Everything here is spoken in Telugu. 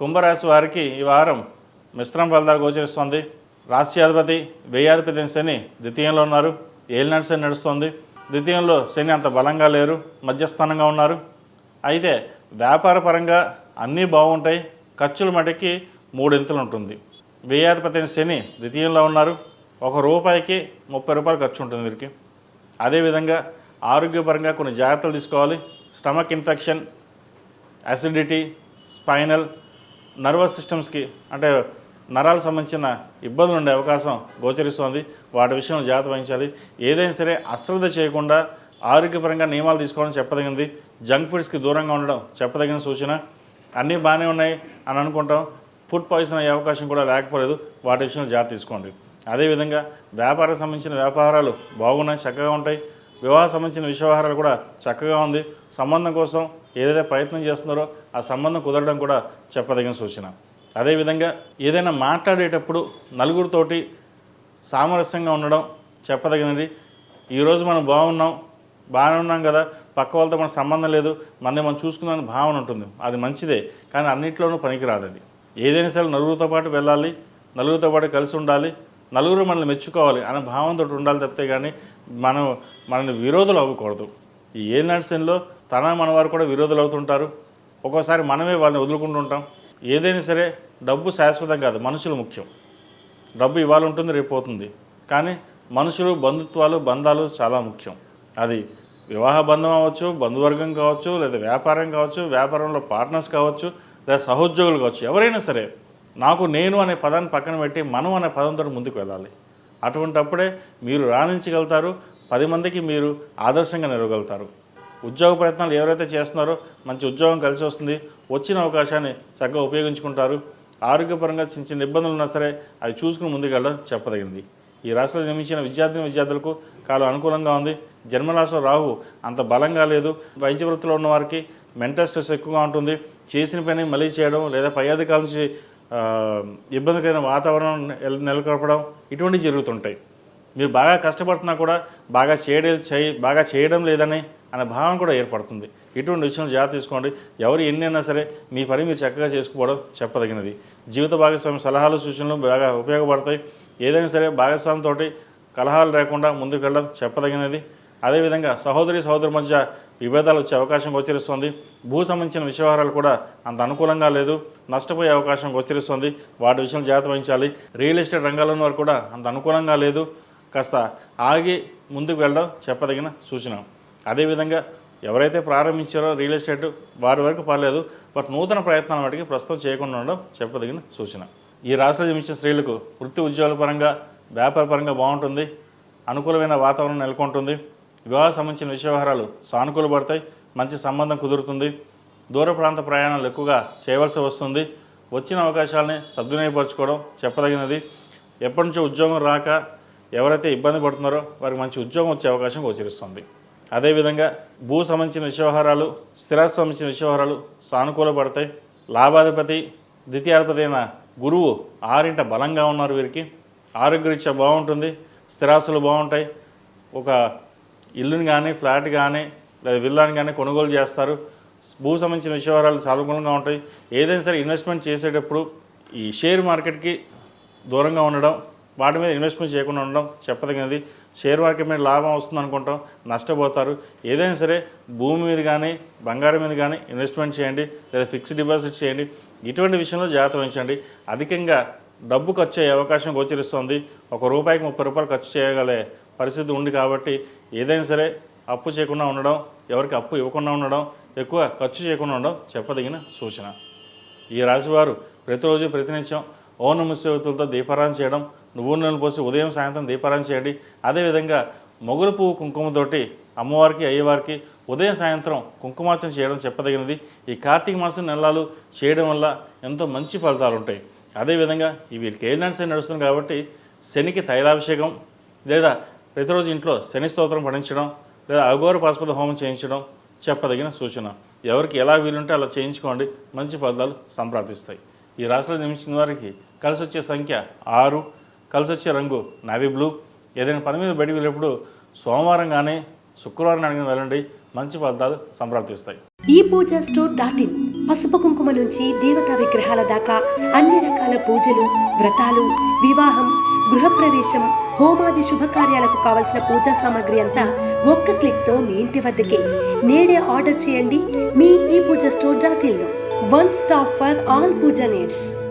కుంభరాశి వారికి ఈ వారం మిశ్రమ ఫలితాలు గోచరిస్తోంది. రాష్ట్రాధిపతి వ్యయాధిపతి శని ద్వితీయంలో ఉన్నారు. ఏలినాటి శని నడుస్తోంది. ద్వితీయంలో శని అంత బలంగా లేరు, మధ్యస్థానంగా ఉన్నారు. అయితే వ్యాపార పరంగా అన్నీ బాగుంటాయి. ఖర్చుల మటుకి మూడింతలు ఉంటుంది. వ్యయాధిపతి శని ద్వితీయంలో ఉన్నారు. ₹1కి ₹30 ఖర్చు ఉంటుంది వీరికి. అదేవిధంగా ఆరోగ్యపరంగా కొన్ని జాగ్రత్తలు తీసుకోవాలి. Stomach infection, acidity, spinal, nervous సిస్టమ్స్కి అంటే నరాలకు సంబంధించిన ఇబ్బందులు ఉండే అవకాశం గోచరిస్తోంది. వాటి విషయంలో జాగ్రత్త వహించాలి. ఏదైనా సరే అశ్రద్ధ చేయకుండా ఆరోగ్యపరంగా నియమాలు తీసుకోవడం చెప్పదగింది. జంక్ ఫుడ్స్కి దూరంగా ఉండడం చెప్పదగిన సూచన. అన్నీ బాగానే ఉన్నాయి అని అనుకుంటాం, ఫుడ్ పాయిజన్ అయ్యే అవకాశం కూడా లేకపోలేదు. వాటి విషయంలో జాగ్రత్త తీసుకోండి. అదేవిధంగా వ్యాపారం సంబంధించిన వ్యాపారాలు బాగున్నాయి, చక్కగా ఉంటాయి. వివాహ సంబంధించిన వ్యవహారాలు కూడా చక్కగా ఉంది. సంబంధం కోసం ఏదైతే ప్రయత్నం చేస్తున్నారో ఆ సంబంధం కుదరడం కూడా చెప్పదగిన సూచన. అదేవిధంగా ఏదైనా మాట్లాడేటప్పుడు నలుగురితోటి సామరస్యంగా ఉండడం చెప్పదగినది. ఈరోజు మనం బాగానే ఉన్నాం కదా, పక్క వాళ్ళతో మన సంబంధం లేదు, మనం చూసుకున్నామని భావన ఉంటుంది. అది మంచిదే, కానీ అన్నింటిలోనూ పనికిరాదు. అది ఏదైనా సరే నలుగురితో పాటు వెళ్ళాలి, నలుగురితో పాటు కలిసి ఉండాలి, నలుగురు మనల్ని మెచ్చుకోవాలి అనే భావంతో ఉండాలి తప్పితే కానీ మనల్ని విరోధులు అవ్వకూడదు. ఈ ఏలినాటి శనిలో మన వారు కూడా విరోధులు అవుతుంటారు. ఒక్కోసారి మనమే వాళ్ళని వదులుకుంటుంటాం. ఏదైనా సరే డబ్బు శాశ్వతం కాదు, మనుషులు ముఖ్యం. డబ్బు ఇవాళ ఉంటుంది, రేపు పోతుంది. కానీ మనుషులు, బంధుత్వాలు, బంధాలు చాలా ముఖ్యం. అది వివాహ బంధం అవ్వచ్చు, బంధువర్గం కావచ్చు, లేదా వ్యాపారం కావచ్చు, వ్యాపారంలో పార్ట్నర్స్ కావచ్చు, లేదా సహోద్యోగులు కావచ్చు. ఎవరైనా సరే నేను అనే పదాన్ని పక్కన పెట్టి మనం అనే పదంతో ముందుకు వెళ్ళాలి. అటువంటప్పుడే మీరు రాణించగలుగుతారు. 10 మందికి మీరు ఆదర్శంగా నిలవగలుగుతారు. ఉద్యోగ ప్రయత్నాలు ఎవరైతే చేస్తున్నారో మంచి ఉద్యోగం కలిసి వస్తుంది. వచ్చిన అవకాశాన్ని చక్కగా ఉపయోగించుకుంటారు. ఆరోగ్యపరంగా చిన్న చిన్న ఇబ్బందులు ఉన్నా సరే అవి చూసుకుని ముందుకు వెళ్ళడం చెప్పదగింది. ఈ రాశిలో జన్మించిన విద్యార్థులకు కాలం అనుకూలంగా ఉంది. జన్మరాశిలో రాహు అంత బలంగా లేదు. వైద్య వృత్తిలో ఉన్న వారికి మెంటల్ స్ట్రెస్ ఎక్కువగా ఉంటుంది. చేసిన పని మళ్ళీ చేయడం, లేదా పై అధికారుల నుంచి ఇబ్బందికరమైన వాతావరణం నెలకొల్పడం, ఇటువంటివి జరుగుతుంటాయి. మీరు బాగా కష్టపడుతున్నా కూడా బాగా చేయడం లేదని అనే భావన కూడా ఏర్పడుతుంది. ఇటువంటి విషయం జాగ్రత్త తీసుకోండి. ఎవరు ఎన్నైనా సరే మీ పని మీరు చక్కగా చేసుకోవడం చెప్పదగినది. జీవిత భాగస్వామి సలహాలు, సూచనలు బాగా ఉపయోగపడతాయి. ఏదైనా సరే భాగస్వామితో కలహాలు లేకుండా ముందుకు వెళ్ళడం చెప్పదగినది. అదేవిధంగా సహోదరు మధ్య విభేదాలు వచ్చే అవకాశం గోచరిస్తుంది. భూ సంబంధించిన వ్యవహారాలు కూడా అంత అనుకూలంగా లేదు, నష్టపోయే అవకాశం గోచరిస్తుంది. వాటి విషయంలో జాగ్రత్త వహించాలి. రియల్ ఎస్టేట్ రంగాల్లో ఉన్న వారు కూడా అంత అనుకూలంగా లేదు. కాస్త ఆగి ముందుకు వెళ్ళడం చెప్పదగిన సూచన. అదేవిధంగా ఎవరైతే ప్రారంభించారో రియల్ ఎస్టేట్ వారి వరకు పర్లేదు, బట్ నూతన ప్రయత్నాల వాటికి ప్రస్తుతం చేయకుండా ఉండడం చెప్పదగిన సూచన. ఈ రాశిలో జన్మించిన స్త్రీలకు వృత్తి ఉద్యోగాల పరంగా, వ్యాపార పరంగా బాగుంటుంది. అనుకూలమైన వాతావరణం నెలకొంటుంది. వివాహ సంబంధించిన వ్యవహారాలు సానుకూలపడతాయి. మంచి సంబంధం కుదురుతుంది. దూర ప్రాంత ప్రయాణాలు ఎక్కువగా చేయవలసి వస్తుంది. వచ్చిన అవకాశాలని సద్వినియోగపరచుకోవడం చెప్పదగినది. ఎప్పటి నుంచో ఉద్యోగం రాక ఎవరైతే ఇబ్బంది పడుతున్నారో వారికి మంచి ఉద్యోగం వచ్చే అవకాశం గోచరిస్తుంది. అదేవిధంగా భూ సంబంధించిన వ్యవహారాలు, స్థిరాస్తి సంబంధించిన వ్యవహారాలు సానుకూలపడతాయి. లాభాధిపతి ద్వితీయాధిపతి అయిన గురువు 6ంట బలంగా ఉన్నారు. వీరికి ఆరోగ్యరీత్యా బాగుంటుంది. స్థిరాస్తులు బాగుంటాయి. ఒక ఇల్లుని కానీ, ఫ్లాట్ కానీ, లేదా విల్లాని కానీ కొనుగోలు చేస్తారు. భూ సంబంధించిన వ్యవహారాలు సానుకూలంగా ఉంటాయి. ఏదైనా సరే ఇన్వెస్ట్మెంట్ చేసేటప్పుడు ఈ షేర్ మార్కెట్కి దూరంగా ఉండడం, వాటి మీద ఇన్వెస్ట్మెంట్ చేయకుండా ఉండడం చెప్పదగినది. షేర్ మార్కెట్ మీద లాభం వస్తుంది అనుకుంటాం, నష్టపోతారు. ఏదైనా సరే భూమి మీద కానీ, బంగారం మీద కానీ ఇన్వెస్ట్మెంట్ చేయండి, లేదా ఫిక్స్డ్ డిపాజిట్ చేయండి. ఇటువంటి విషయంలో జాగ్రత్త వహించండి. అధికంగా డబ్బు ఖర్చు అయ్యే అవకాశం గోచరిస్తుంది. ₹1కి ₹30 ఖర్చు చేయగలే పరిస్థితి ఉంది. కాబట్టి ఏదైనా సరే అప్పు చేయకుండా ఉండడం, ఎవరికి అప్పు ఇవ్వకుండా ఉండడం, ఎక్కువ ఖర్చు చేయకుండా ఉండడం చెప్పదగిన సూచన. ఈ రాశివారు ప్రతిరోజు ప్రతినిత్యం ఓం నమః శివాయతో దీపారాధన చేయడం, నువ్వుల నూనె పోసి ఉదయం సాయంత్రం దీపారాధన చేయండి. అదేవిధంగా మొగల పువ్వు కుంకుమతోటి అమ్మవారికి, అయ్యవారికి ఉదయం సాయంత్రం కుంకుమార్చన చేయడం చెప్పదగినది. ఈ కార్తీక మాసం నెలలు చేయడం వల్ల ఎంతో మంచి ఫలితాలు ఉంటాయి. అదేవిధంగా వీరికి ఏలినాటి శని నడుస్తుంది కాబట్టి శనికి తైలాభిషేకం, లేదా ప్రతిరోజు ఇంట్లో శని స్తోత్రం పఠించడం, లేదా అఘోర పాశుపత హోమం చేయించడం చెప్పదగిన సూచన. ఎవరికి ఎలా వీలుంటే అలా చేయించుకోండి, మంచి ఫలితాలు సంప్రాప్తిస్తాయి. ఈ రాశిలో జన్మించిన వారికి కలిసి వచ్చే సంఖ్య 6, కలిసి వచ్చే రంగు నావీ బ్లూ. ఏదైనా పని మీద బయటికి వెళ్ళేప్పుడు సోమవారం కానీ శుక్రవారం అడిగిన వెళ్ళండి, మంచి ఫలితాలు సంప్రాప్తిస్తాయి. ePoojaStore.in పసుపు కుంకుమ నుంచి దేవతా విగ్రహాల దాకా అన్ని రకాల పూజలు, వ్రతాలు, వివాహం, గృహప్రవేశం, హోమాది శుభకార్యాలకు కావలసిన పూజా సామాగ్రి అంతా ఒక్క క్లిక్తో మీ ఇంటి వద్దకే. నేడే ఆర్డర్ చేయండి మీ ఈ పూజా స్టోర్.in లో. One stop for all puja needs.